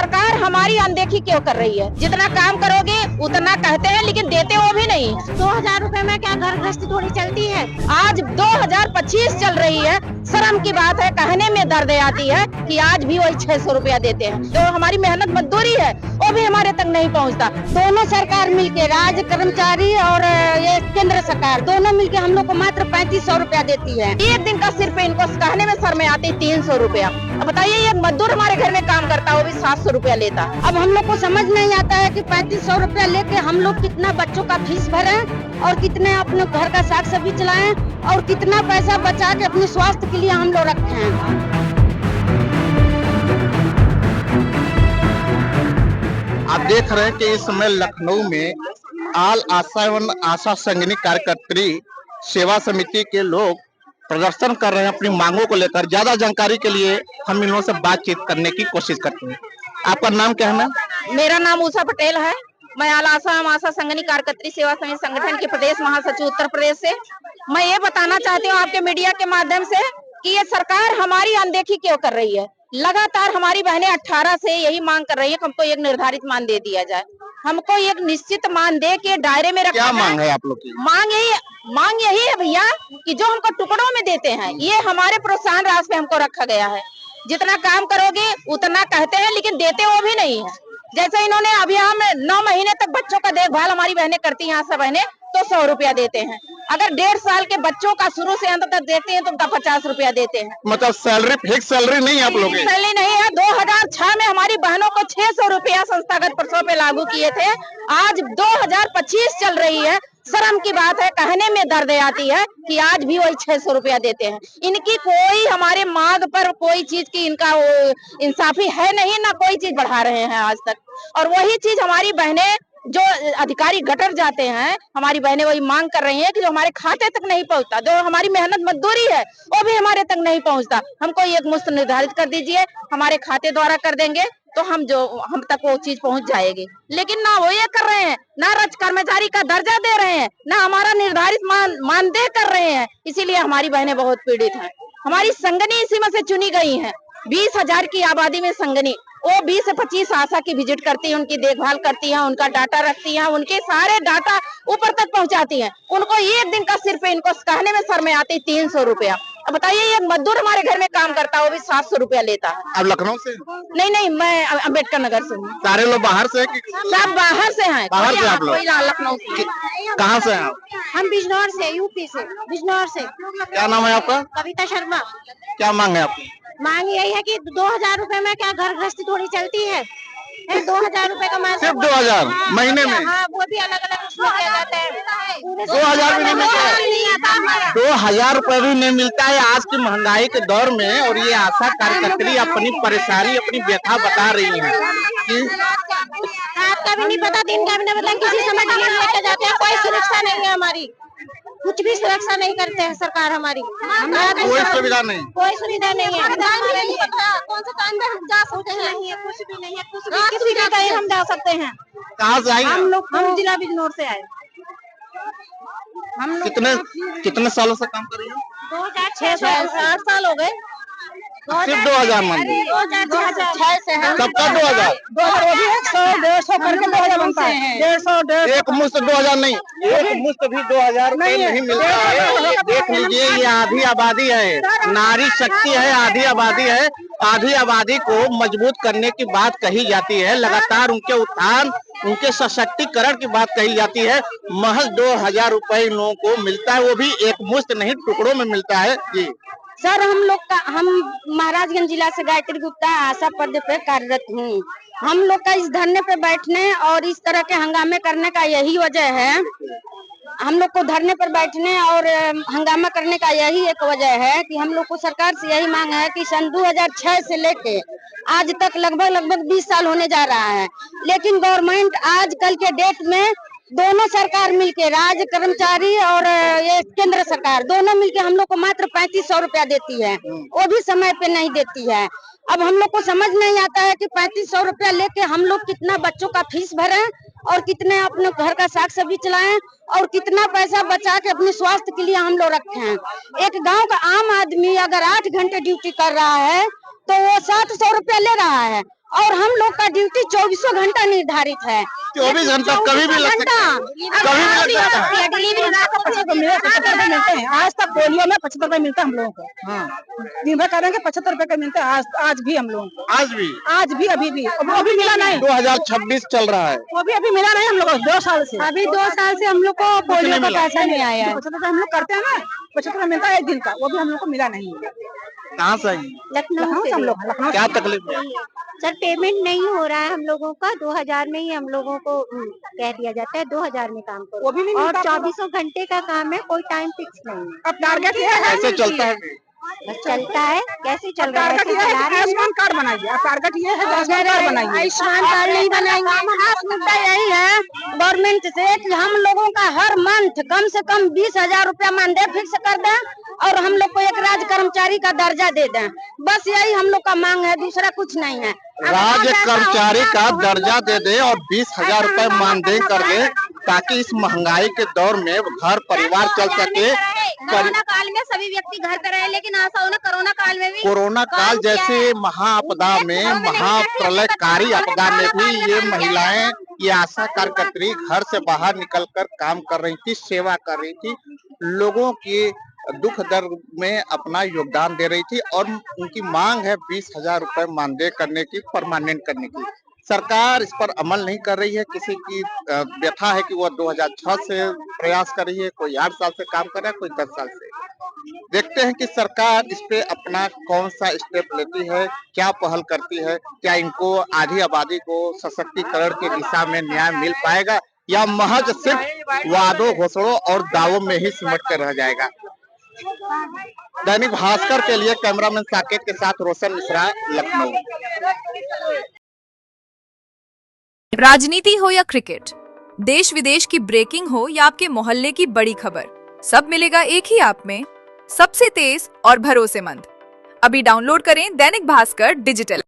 सरकार हमारी अनदेखी क्यों कर रही है? जितना काम करोगे उतना कहते हैं, लेकिन देते वो भी नहीं। 2000 रुपए में क्या घर गृहस्थी थोड़ी चलती है? आज 2025 चल रही है, शर्म की बात है, कहने में दर्द आती है कि आज भी वही 600 रुपया देते हैं। जो हमारी मेहनत मजदूरी है वो भी हमारे तक नहीं पहुंचता। दोनों सरकार मिलके, राज्य कर्मचारी और ये केंद्र सरकार, दोनों मिलके हम लोग को मात्र 3500 रुपया देती है। एक दिन का सिर्फ इनको कहने में शर्म आती 300 रुपया। अब बताइए, एक मजदूर हमारे घर में काम करता है वो भी 700 रुपया लेता। अब हम लोग को समझ नहीं आता है कि 3500 रुपया लेके हम लोग कितना बच्चों का फीस भरे और कितने अपने घर का साग सब्जी चलाएं और कितना पैसा बचा के अपने स्वास्थ्य के लिए हम लोग रखें। आप देख रहे हैं कि इस समय लखनऊ में आल आशा एवं आशा संगिनी कार्यकर्त्री सेवा समिति के लोग प्रदर्शन कर रहे हैं अपनी मांगों को लेकर। ज्यादा जानकारी के लिए हम इन लोगों से बातचीत करने की कोशिश करते हैं। आपका नाम क्या है? मेरा नाम उषा पटेल है। मैं आल आशा एवं आशा संगिनी कार्यकर्त्री सेवा समिति संगठन के प्रदेश महासचिव उत्तर प्रदेश से। मैं ये बताना चाहती हूँ आपके मीडिया के माध्यम से कि ये सरकार हमारी अनदेखी क्यों कर रही है। लगातार हमारी बहनें 18 से यही मांग कर रही है कि हमको एक निर्धारित मान दे दिया जाए, हमको एक निश्चित मान दे के दायरे में रखा। क्या मांग है आप लोग की? मांग यही है भैया कि जो हमको टुकड़ों में देते हैं, ये हमारे प्रोत्साहन राशि पे हमको रखा गया है। जितना काम करोगे उतना कहते हैं, लेकिन देते वो भी नहीं है। जैसे इन्होंने अभी हम 9 महीने तक बच्चों का देखभाल हमारी बहनें करती हैं, आशा बहनें, तो 100 रुपया देते हैं। अगर 1.5 साल के बच्चों का शुरू से अंत तक देखते हैं तो उनका 50 रुपया देते हैं। मतलब सैलरी फिक्स सैलरी नहीं है आप लोग? सैलरी नहीं है। 2006 में हमारी बहनों को 600 रुपया संस्थागत प्रसव पे लागू किए थे। आज 2025 चल रही है, शर्म की बात है, कहने में दर्द आती है कि आज भी वही 600 रुपया देते हैं। इनकी कोई हमारे मांग पर कोई चीज की इनका इंसाफी है नहीं, ना कोई चीज बढ़ा रहे हैं आज तक। और वही चीज हमारी बहनें जो अधिकारी गटर जाते हैं, हमारी बहनें वही मांग कर रही हैं कि जो हमारे खाते तक नहीं पहुंचता, जो हमारी मेहनत मजदूरी है वो भी हमारे तक नहीं पहुंचता। हमको एक मुश्त निर्धारित कर दीजिए, हमारे खाते द्वारा कर देंगे तो हम तक वो चीज पहुंच जाएगी। लेकिन ना वो ये कर रहे हैं, ना राज्य कर्मचारी का दर्जा दे रहे हैं, ना हमारा निर्धारित मानदेय कर रहे हैं। इसीलिए हमारी बहनें बहुत पीड़ित हैं। हमारी संगनी इसी में से चुनी गई है। 20,000 की आबादी में संगनी, वो 20 से 25 आशा की विजिट करती है, उनकी देखभाल करती है, उनका डाटा रखती है, उनके सारे डाटा ऊपर तक पहुंचाती है। उनको एक दिन का सिर्फ इनको कहने में शर्म आती 300 रुपया। अब बताइए, एक मजदूर हमारे घर में काम करता है वो भी 700 रुपया लेता है। आप लखनऊ से? नहीं, मैं अम्बेडकर नगर से हूँ। सारे लोग बाहर से? सब बाहर से हैं। बाहर से आप लोग? लखनऊ से। कहाँ से हैं आप? हम बिजनौर से, यूपी से, बिजनौर से। क्या नाम है आपका? कविता शर्मा। क्या मांग है आपकी? मांग यही है कि 2000 रुपए में क्या घर गृहस्थी थोड़ी चलती है? 2000 रुपए का मासिक। सिर्फ 2000 महीने में? हाँ, वो भी अलग अलग उसमें दिया जाता है। 2000 भी नहीं मिलता है? 2000 रुपए भी नहीं मिलता है आज की महंगाई के दौर में। और ये आशा कार्यकर्त्री अपनी परेशानी, अपनी व्यथा बता रही है कि रात का भी नहीं पता, दिन का भी नहीं पता, किसी समय डिलीवरी लेके जाते हैं, कोई सुरक्षा नहीं है हमारी, कुछ भी सुरक्षा नहीं करते हैं सरकार हमारी। कोई सुविधा नहीं, कोई सुविधा नहीं है। कौन सा काम में हम जा सकते हैं? नहीं है, कुछ भी नहीं है, कुछ भी किसी भी कहीं हम जा सकते हैं। कहाँ से आएंगे? हम जिला बिजनौर से आए। हम कितने सालों से काम कर रही हो? 2006 से 8 साल हो गए। सिर्फ 2000 मान ली? 2006 से है। सबका 2000? 100-150 करके 2000 बनता है। 150 एक मुश्त 2000 नहीं, एक मुश्त भी 2000 रुपए नहीं मिलता है। देख लीजिए, ये आधी आबादी है, नारी शक्ति है, आधी आबादी है। आधी आबादी को मजबूत करने की बात कही जाती है, लगातार उनके उत्थान, उनके सशक्तिकरण की बात कही जाती है। महज 2000 रुपए इन लोगों को मिलता है, वो भी एक मुश्त नहीं, टुकड़ों में मिलता है। जी सर, हम महाराजगंज जिला से गायत्री गुप्ता आशा पद पे कार्यरत हूँ। हम लोग का इस धरने पे बैठने और इस तरह के हंगामे करने का यही वजह है। हम लोग को धरने पर बैठने और हंगामा करने का यही एक वजह है कि हम लोग को सरकार से यही मांग है कि सन 2006 से लेके आज तक लगभग 20 साल होने जा रहा है, लेकिन गवर्नमेंट आजकल के डेट में दोनों सरकार मिलके, राज्य कर्मचारी और ये केंद्र सरकार, दोनों मिलके हम लोग को मात्र 3500 रुपया देती है, वो भी समय पे नहीं देती है। अब हम लोग को समझ नहीं आता है कि 3500 रुपया लेके हम लोग कितना बच्चों का फीस भरें और कितने अपने घर का साग सब्जी चलाएं और कितना पैसा बचा के अपने स्वास्थ्य के लिए हम लोग रखें। एक गांव का आम आदमी अगर 8 घंटे ड्यूटी कर रहा है तो वो 700 रुपया ले रहा है और हम लोग का ड्यूटी 24 घंटा निर्धारित है। 24 घंटा कभी भी लग सकता है, कभी भी लग सकता है। डिलीवरी 75 रुपए मिलते हैं। आज तक पोलियो में 75 रुपए मिलता है हम लोगों को। हाँ, दिन भर करेंगे 75 रुपए का मिलता है। आज भी हम लोगों को, आज भी अभी भी वो भी मिला नहीं। 2026 चल रहा है, वो भी अभी मिला नहीं हम लोग को 2 साल से। अभी 2 साल से हम लोग को पोलियो का पैसा नहीं आया है। 75 रुपए हम लोग करते हैं ना, 75 रुपए मिलता है एक दिन का, वो भी हम लोग को मिला नहीं। कहाँ से आई? लखनऊ से हम लोग क्या तकलीफ है? सर पेमेंट नहीं हो रहा है हम लोगों का। 2000 में ही हम लोगों को कह दिया जाता है 2000 में काम करो, वो भी नहीं और मिलता। 24 घंटे का काम है, कोई टाइम फिक्स नहीं है। अब टारगेट ये है, कैसे चलता है? बस चलता है, कैसे चल रहा है? टारगेट ये है कि आयुष्मान कार्ड बनाइए। अब टारगेट ये है कि आयुष्मान कार्ड बनाइए। आयुष्मान कार्ड नहीं बनाएंगे। खास मुद्दा यही है गवर्नमेंट से कि हम लोगों का हर मंथ कम से कम 20,000 रुपया मानदेय फिक्स कर दें और हम लोग को एक राज्य कर्मचारी का दर्जा दे दें। बस यही हम लोग का मांग है, दूसरा कुछ नहीं है। राज्य कर्मचारी का दर्जा दे दे और 20,000 रुपए मानदेय कर दे, ताकि इस महंगाई के दौर में घर परिवार चल सके। कोरोना काल में सभी व्यक्ति घर पे रहे, लेकिन ऐसा होना कोरोना काल में भी, कोरोना काल जैसे महाआपदा में, महाप्रलयकारी आपदा में भी ये महिलाएं, ये आशा कार्यकर्त्री घर से बाहर निकलकर काम कर रही थी, सेवा कर रही थी, लोगों की दुख दर्द में अपना योगदान दे रही थी और उनकी मांग है 20,000 रुपए मानदेय करने की, परमानेंट करने की। सरकार इस पर अमल नहीं कर रही है। किसी की व्यथा है कि वह 2006 से प्रयास कर रही है, कोई 8 साल से काम कर रहा है, कोई 10 साल से। देखते हैं कि सरकार इस पे अपना कौन सा स्टेप लेती है, क्या पहल करती है, क्या इनको आधी आबादी को सशक्तिकरण की दिशा में न्याय मिल पाएगा या महज सिर्फ वादों घोषणों और दावों में ही सिमट कर रह जाएगा। दैनिक भास्कर के लिए कैमरामैन साकेत के साथ रोशन मिश्रा, लखनऊ। राजनीति हो या क्रिकेट, देश विदेश की ब्रेकिंग हो या आपके मोहल्ले की बड़ी खबर, सब मिलेगा एक ही ऐप में, सबसे तेज और भरोसेमंद। अभी डाउनलोड करें दैनिक भास्कर डिजिटल।